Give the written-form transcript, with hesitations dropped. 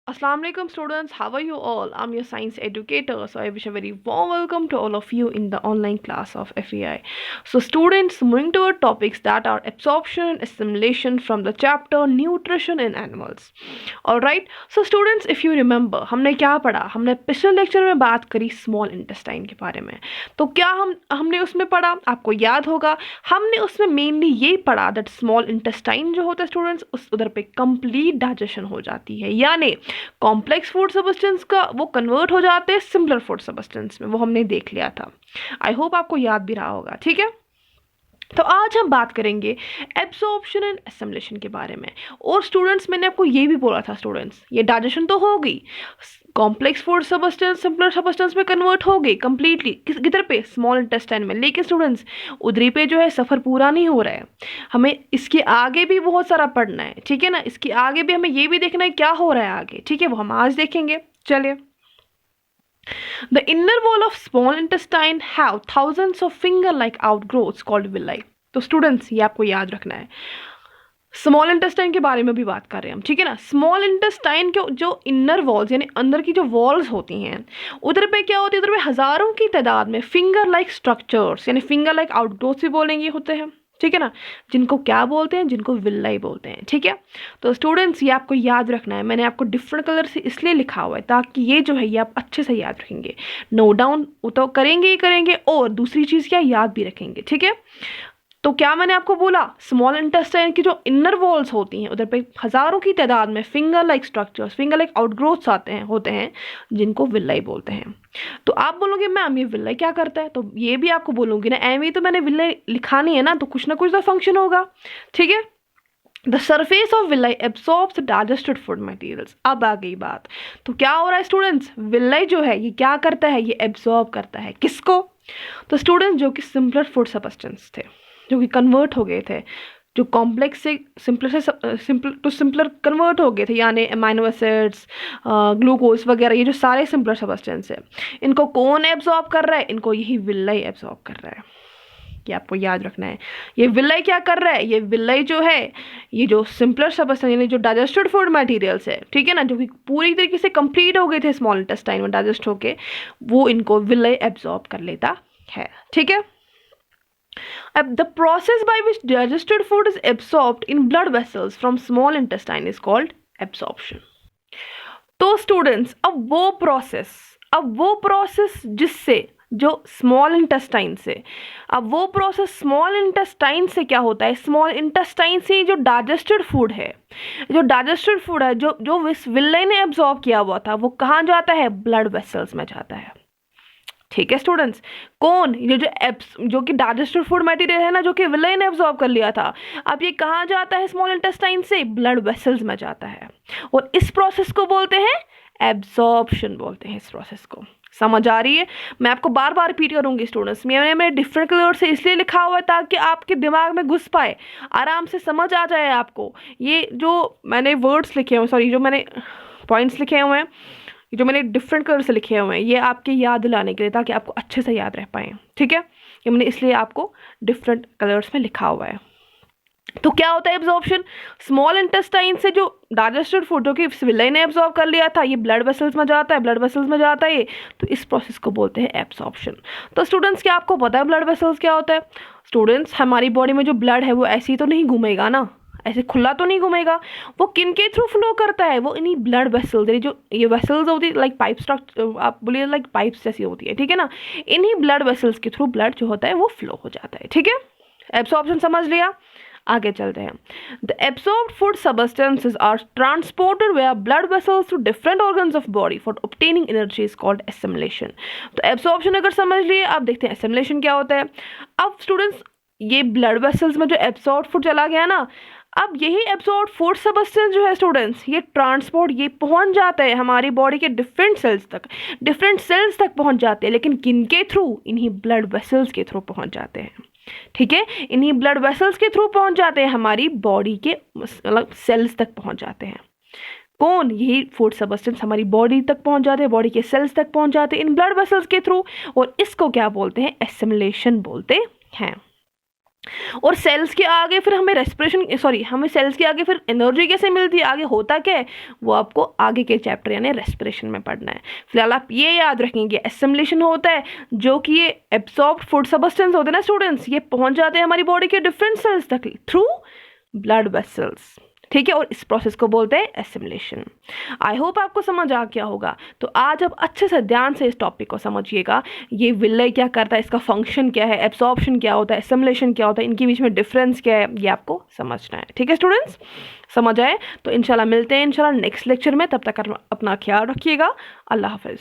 Assalamu alaikum students, how are you all? I'm your science educator, so I wish a very warm welcome to all of you in the online class of FEI. So students, moving to our topics that are absorption and assimilation from the chapter Nutrition in Animals. Alright, so students, if you remember, हमने क्या पढ़ा? हमने पिछले lecture में बात करी small intestine के बारे में. तो क्या हमने उसमें पढ़ा? आपको याद होगा हमने उसमें मेनली ये पढ़ा दैट स्मॉल इंटेस्टाइन जो होता है स्टूडेंट्स, उस उधर पे कंप्लीट डाइजेशन हो जाती है, यानी कॉम्प्लेक्स फूड सब्सटेंस का वो कन्वर्ट हो जाते हैं सिंपलर फूड सब्सटेंस में. वो हमने देख लिया था. आई होप आपको याद भी रहा होगा. ठीक है, तो आज हम बात करेंगे एब्जॉर्प्शन एंड असिमिलेशन के बारे में. और स्टूडेंट्स, मैंने आपको ये भी बोला था स्टूडेंट्स, ये डाइजेशन तो हो गई, complex food substance simpler substance में कन्वर्ट हो गई कंप्लीटली, किधर पे? स्मॉल इंटेस्टाइन में. लेकिन स्टूडेंट्स, उधरी पे जो है सफ़र पूरा नहीं हो रहा है, हमें इसके आगे भी बहुत सारा पढ़ना है. ठीक है ना, इसके आगे भी हमें ये भी देखना है क्या हो रहा है आगे. ठीक है, वो हम आज देखेंगे. चलिए, The inner wall of small intestine have thousands of finger-like outgrowths called villi. तो स्टूडेंट्स, ये आपको याद रखना है. स्मॉल इंटेस्टाइन के बारे में भी बात कर रहे हैं हम. ठीक है ना, स्मॉल इंटेस्टाइन के जो इनर वॉल्स यानी अंदर की जो वॉल्स होती हैं, उधर पे क्या होती है? उधर पे हजारों की तादाद में फिंगर लाइक स्ट्रक्चर्स यानी फिंगर लाइक आउटग्रोथ्स भी बोलेंगे होते हैं. ठीक है ना, जिनको क्या बोलते हैं? जिनको विल्लाई बोलते हैं. ठीक है, तो स्टूडेंट्स, ये आपको याद रखना है. मैंने आपको डिफरेंट कलर से इसलिए लिखा हुआ है ताकि ये जो है ये आप अच्छे से याद रखेंगे. नोट डाउन तो करेंगे ही करेंगे, और दूसरी चीज़ क्या, याद भी रखेंगे. ठीक है, तो क्या मैंने आपको बोला, स्मॉल इंटेस्टाइन की जो इनर वॉल्स होती हैं उधर पे हजारों की तादाद में finger like structures, finger like outgrowths होते हैं जिनको विल्लाई बोलते हैं. तो आप बोलोगे मैम ये विल्लाई क्या करता है? तो ये भी आपको बोलूँगी ना, एम तो मैंने विल्लाई लिखा नहीं है ना, तो कुछ ना कुछ तो फंक्शन होगा. ठीक है, the surface of villi absorbs digested food materials. अब आ गई बात, तो क्या हो रहा है स्टूडेंट्स? विल्लाई जो है ये क्या करता है? ये एब्सॉर्ब करता है. किसको? तो स्टूडेंट्स, जो कि सिंपलर फूड सब्सटेंस थे, जो कि कन्वर्ट हो गए थे, जो कॉम्प्लेक्स से सिंपलर कन्वर्ट हो गए थे, यानी अमाइनो एसिड्स, ग्लूकोज वगैरह, ये जो सारे सिंपलर सब्सटेंस है, इनको कौन एब्जॉर्ब कर रहा है? इनको यही विल्लाई एब्जॉर्ब कर रहा है. ये आपको याद रखना है. ये विल्लाई क्या कर रहा है? ये विल्लाई जो है, ये जो सिंपलर सब्सटेंस यानी जो डाइजेस्टेड फूड मटेरियल्स है, ठीक है ना, जो कि पूरी तरीके से कंप्लीट हो गए थे स्मॉल इंटेस्टाइन में डाइजेस्ट होके, वो इनको विल्लाई एब्जॉर्ब कर लेता है. ठीक है, the process by which digested food is absorbed in blood vessels from small intestine is called absorption. तो स्टूडेंट्स, अब वो प्रोसेस जिससे जो स्मॉल इंटेस्टाइन से, अब वो प्रोसेस स्मॉल इंटेस्टाइन से क्या होता है? स्मॉल इंटेस्टाइन से जो डाइजेस्टेड फूड है, जो विल्लाई ने एब्जॉर्ब किया हुआ था, वो कहाँ जाता है? ब्लड वेसल्स में जाता है. ठीक है स्टूडेंट्स, कौन? ये जो कि डाइजेस्टेड फूड मटेरियल है ना, जो कि विल्लाई ने एब्जॉर्ब कर लिया था, अब ये कहाँ जाता है? स्मॉल इंटेस्टाइन से ब्लड वेसल्स में जाता है. और इस प्रोसेस को बोलते हैं एब्जॉर्प्शन, बोलते हैं इस प्रोसेस को. समझ आ रही है? मैं आपको बार बार रिपीट करूंगी स्टूडेंट्स, मैंने डिफरेंट कलर से इसलिए लिखा हुआ है ताकि आपके दिमाग में घुस पाए, आराम से समझ आ जाए आपको. ये जो मैंने वर्ड्स लिखे हुए, सॉरी, जो मैंने पॉइंट्स लिखे हुए हैं, जो मैंने डिफरेंट कलर से लिखे हुए हैं, ये आपके याद दिलाने के लिए, ताकि आपको अच्छे से याद रह पाए. ठीक है, ये मैंने इसलिए आपको डिफरेंट कलर्स में लिखा हुआ है. तो क्या होता है एब्जॉर्प्शन? स्मॉल इंटेस्टाइन से जो डाइजेस्टेड फूड जो कि विल्लाई ने एब्जॉर्ब कर लिया था, ये ब्लड वेसल्स में जाता है, तो इस प्रोसेस को बोलते हैं एब्जॉर्प्शन. तो स्टूडेंट्स, क्या आपको पता है ब्लड वेसल्स क्या होता है? स्टूडेंट्स, हमारी बॉडी में जो ब्लड है वो ऐसे ही तो नहीं घूमेगा ना, ऐसे खुला तो नहीं घूमेगा. वो किन के थ्रू फ्लो करता है? वो इन्हीं ब्लड वेसल्स, जो ये वेसल्स होती है लाइक पाइप स्ट्रक्चर, आप बोलिए लाइक पाइप्स जैसी होती है. ठीक है ना, इन्हीं ब्लड वेसल्स के थ्रू ब्लड जो होता है वो फ्लो हो जाता है. ठीक है, एब्सॉर्प्शन समझ लिया. आगे चलते हैं. The absorbed food substances are transported via blood vessels to different organs of body for obtaining energy is called assimilation. तो एब्सॉर्प्शन अगर समझ लिए, आप देखते हैं एसिमिलेशन क्या होता है. अब स्टूडेंट्स, ये ब्लड वेसल्स में जो एब्सॉर्ब्ड फूड चला गया ना, अब यही एब्सॉर्ब्ड फूड सब्सटेंस जो है स्टूडेंट्स, ये ट्रांसपोर्ट ये पहुंच जाता है हमारी बॉडी के डिफरेंट सेल्स तक पहुंच जाते हैं. लेकिन किन के थ्रू? इन्हीं ब्लड वेसल्स के थ्रू पहुंच जाते हैं. ठीक है, इन्हीं ब्लड वेसल्स के थ्रू पहुंच जाते हैं, हमारी बॉडी के मतलब सेल्स तक पहुंच जाते हैं. कौन? यही फूड सब्सटेंस हमारी बॉडी तक पहुंच जाते हैं, बॉडी के सेल्स तक पहुंच जाते हैं इन ब्लड वेसल्स के थ्रू. और इसको क्या बोलते हैं? एसिमिलेशन बोलते हैं. और सेल्स के आगे फिर हमें हमें सेल्स के आगे फिर एनर्जी कैसे मिलती है, आगे होता क्या है, वो आपको आगे के चैप्टर यानी रेस्पिरेशन में पढ़ना है। फिलहाल आप ये याद रखेंगे, एसिमिलेशन होता है जो कि ये एब्सॉर्ब फूड सब्सटेंस होते हैं ना स्टूडेंट्स, ये पहुंच जाते हैं हमारी बॉडी के डिफरेंट सेल्स तक थ्रू ब्लड वेसल्स, ठीक है, और इस प्रोसेस को बोलते हैं एसिमिलेशन। आई होप आपको समझ आ गया होगा। तो आज आप अच्छे से ध्यान से इस टॉपिक को समझिएगा, ये विलय क्या करता है, इसका फंक्शन क्या है, एब्सॉर्प्शन क्या होता है, एसिमिलेशन क्या होता है, इनके बीच में डिफरेंस क्या है, ये आपको समझना है। ठीक है स्टूडेंट्स, समझ आए तो इंशाल्लाह मिलते हैं इंशाल्लाह नेक्स्ट लेक्चर में। तब तक अपना ख्याल रखिएगा। अल्लाह हाफिज़।